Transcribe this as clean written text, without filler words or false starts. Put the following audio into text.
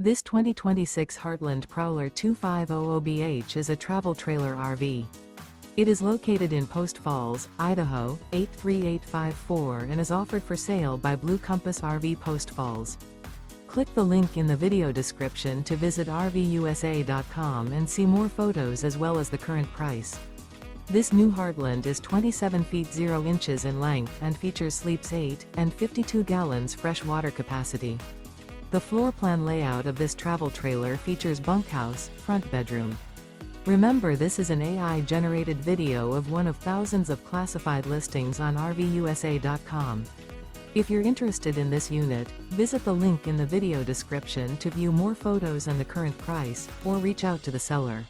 This 2026 Heartland Prowler 2500BH is a travel trailer RV. It is located in Post Falls, Idaho, 83854 and is offered for sale by Blue Compass RV Post Falls. Click the link in the video description to visit RVUSA.com and see more photos as well as the current price. This new Heartland is 27 feet 0 inches in length and features sleeps 8 and 52 gallons fresh water capacity. The floor plan layout of this travel trailer features bunkhouse, front bedroom. Remember, this is an AI-generated video of one of thousands of classified listings on RVUSA.com. If you're interested in this unit, visit the link in the video description to view more photos and the current price, or reach out to the seller.